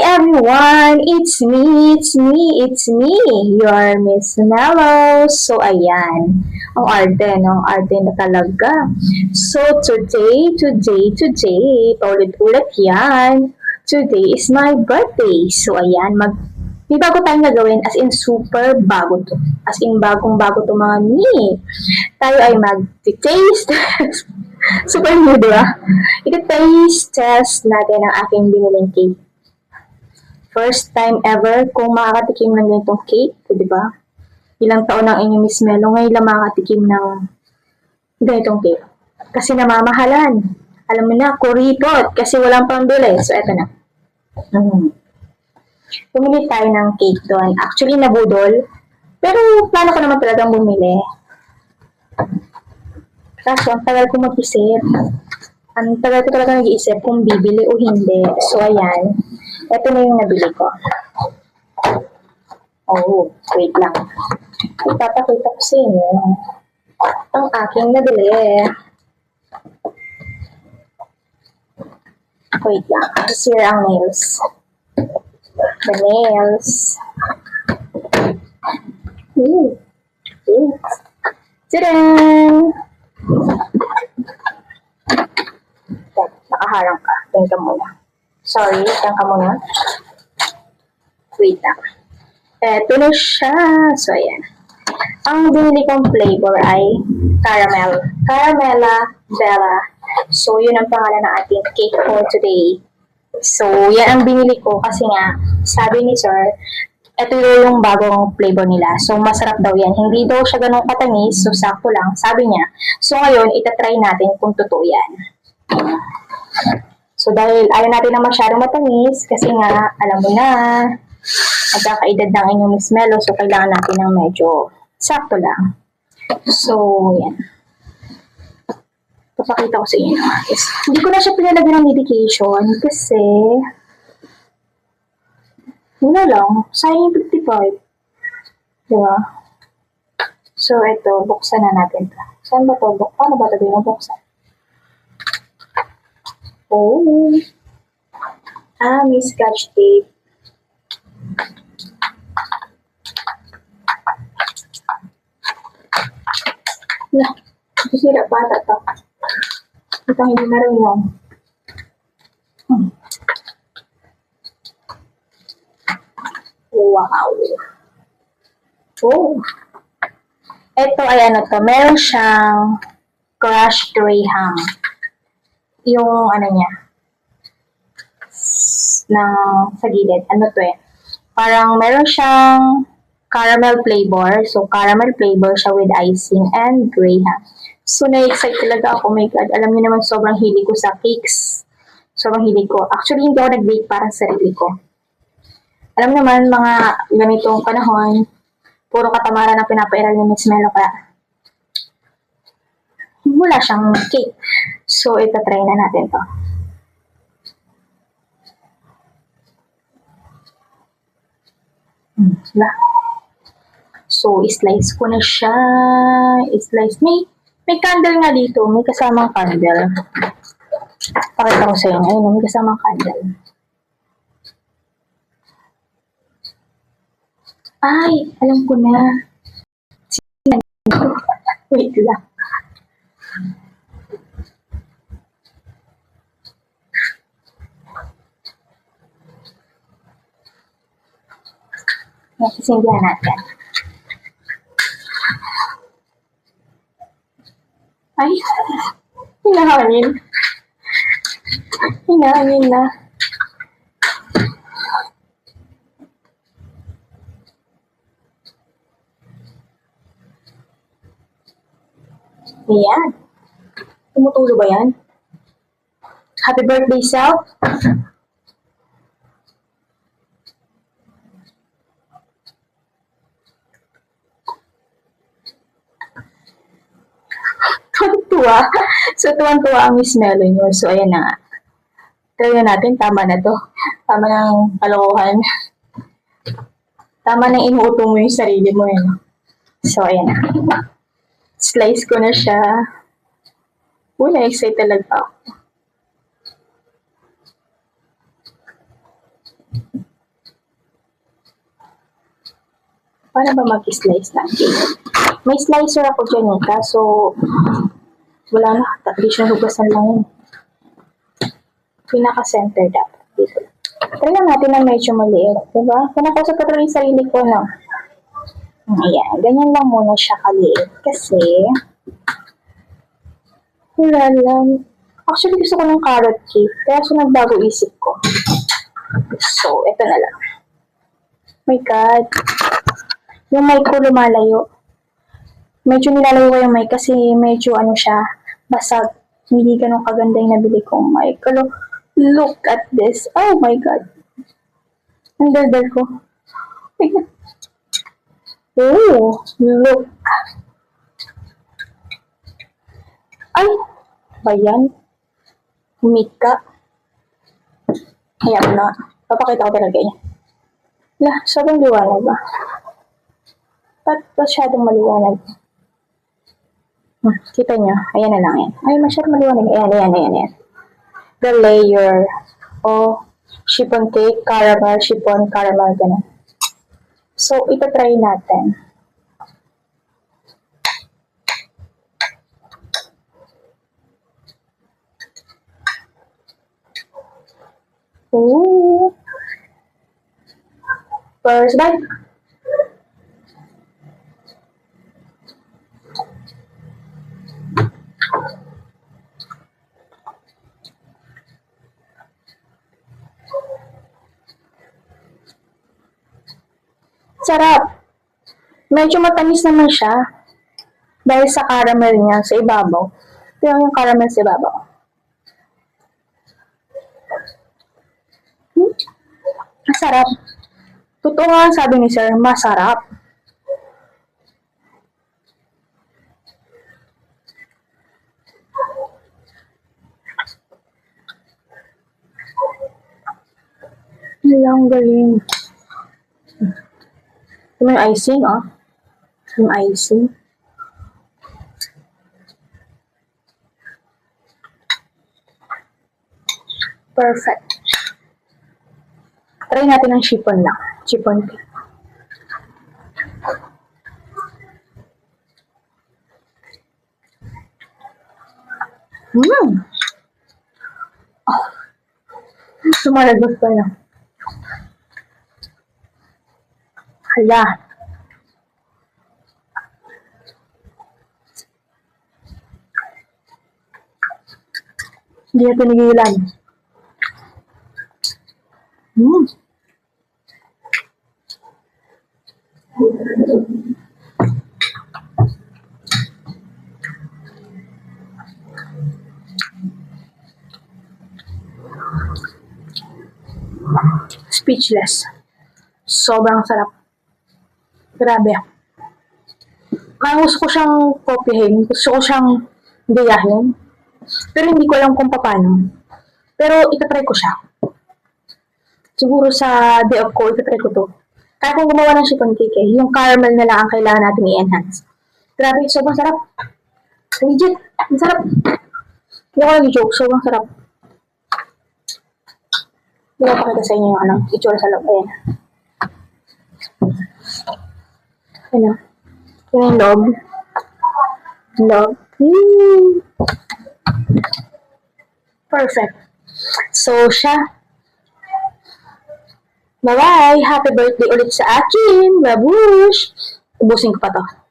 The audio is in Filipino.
everyone! It's me, your Miss Mellow. So, ayan. Ang arte, no? Ang arte na talaga. So, today, paulit-ulit yan. Today is my birthday. So, ayan, may bago tayong gagawin, as in super bago to. As in bagong-bago to mga mi. Tayo ay mag-taste test. Super new, di ba? Ito-taste test natin ang aking biniling cake. First time ever kung makakatikim ng ganitong cake, di ba? Ilang taon ang inyong Miss Melo, ngayon lang makakatikim ng ganitong cake. Kasi namamahalan. Alam mo na, kuripot, kasi walang pambili. So, eto na. Bumili tayo ng cake doon. Actually, nabudol. Pero, plano ko naman talagang bumili. Kaso, ang tagal ko mag-isip. Ang tagal ko talaga nag-iisip kung bibili o hindi. So, ayan. Ito na yung nabili ko. Oh, wait lang. Ipapakita ko sa inyo ang aking nabili. Wait lang. Sira ang nails. The nails. Okay. Tadaan! Nakaharang ka. Tingnan ka muna. Sorry, tingnan ka muna. Wait lang. Eto na siya. So, ayan. Ang binili kong flavor ay caramel. Caramella Bella. So, yun ang pangalan ng ating cake for today. So, yan ang binili ko kasi nga, sabi ni Sir, ito yung bagong flavor nila. So, masarap daw yan. Hindi daw siya ganun katamis. So, sakto lang. Sabi niya. So, ngayon, itatry natin kung totoo yan. So, dahil ayaw natin na masyadong matamis, kasi nga, alam mo na, nagkakaedad ng inyong Miss Melo, so kailangan natin ng medyo sakto lang. So, yan. Papakita ko sa inyo. Hindi ko na siya pinalagyan ng medication, kasi, wala lang, sayang yung 55. Diba? So, ito, buksan na natin ito. Saan ba ito? Paano ba ito binubuksan? Oh. May scotch tape. Nah, sisira pa ito. Ito hindi na rin mo. Wow. Oh. Ito ay ano to, meron siyang crushed graham. Yung ano niya, sa gilid. Ano to eh? Parang meron siyang caramel flavor. So, caramel flavor siya with icing and graham. So, na-excite talaga ako. Oh my God. Alam niyo naman, sobrang hilig ko sa cakes. Sobrang hilig ko. Actually, hindi ako nag-bake para sa sarili ko. Alam naman, mga ganitong panahon, puro katamaran ang pinapairal ni Miss Melo kaya wala siyang cake. So, itatry na natin to. Diba? So, slice ko na siya. Slice. May candle nga dito. May kasamang candle. Pakita ko sa inyo. Ayun, may kasamang candle. Ay, alam ko na. Wait lang. Sisindihan natin. Ay, hinahangin. Hinahangin na. Ayan. Tumutulo ba yan? Happy birthday, self. Tuwa. So, tuwan-tuwa ang Miss Melo nyo. So, ayan na nga. Try natin. Tama na to. Tama ng kalokohan. Tama na inuuto mo yung sarili mo. So, ayan na. Slice ko na siya. Na-excite talaga ako. Paano ba mag-slice ng cake? May slicer ako dyan eh, kaso wala na. Traditional hugasan lang yun. Pinaka-center dapat dito. Try lang natin na medyo maliit, diba? Pinakausap ko talaga yung sarili ko, no? Ayan, ganyan lang muna siya kaliit. Kasi, wala lang. Actually, gusto ko ng carrot cake. Kaya so nagbago isip ko. So, eto na lang. My God. Yung mic ko lumalayo. Medyo nilalayo ko yung mic kasi medyo ano siya, basag. Hindi ganun kaganda yung nabili kong mic. Pero, look at this. Oh my God. Ang daldal ko. Oh my God. Oh, look. Ay, ba yan? Mika. Ayan na. Papakita ko talaga yan. Lah, sobrang liwanag ba? Ba't masyadong maliwanag? Kita nyo? Ayan na lang yan. Ay, masyadong maliwanag. Ayan. The layer. Oh, chiffon cake, caramel, chiffon, caramel, ganun. So, ito try natin. Ooh. First bite. Sarap. Medyo matamis naman siya. Dahil sa caramel niya sa ibabaw. Ito yung caramel sa ibabaw. Masarap. Totoo nga sabi ni Sir, masarap. Ang galing. Ito yung icing, oh. Yung icing. Perfect. Try natin ng chiffon lang. Chiffon cake. Oh. Sumalagos pa lang. Hala. Hindi na pinigilan. Speechless. Sobrang sarap. Grabe. Kaya gusto ko siyang kopyahin. Gusto ko siyang gayahin. Pero hindi ko alam kung paano. Pero itatry ko siya. Siguro sa day of ko, itatry ko to. Kaya kung gumawa ng chiffon cake eh, yung caramel na lang ang kailangan natin i-enhance. Grabe, sobrang sarap. Legit, ang sarap. Hindi ko nag-joke, sobrang sarap. Hindi ko pakita sa inyo yung itsura sa loob. Ayan. Ayan. Yung loob. Loob. Perfect. So, siya. Bye-bye! Happy birthday ulit sa akin! Babush! Ubusin ko pa to.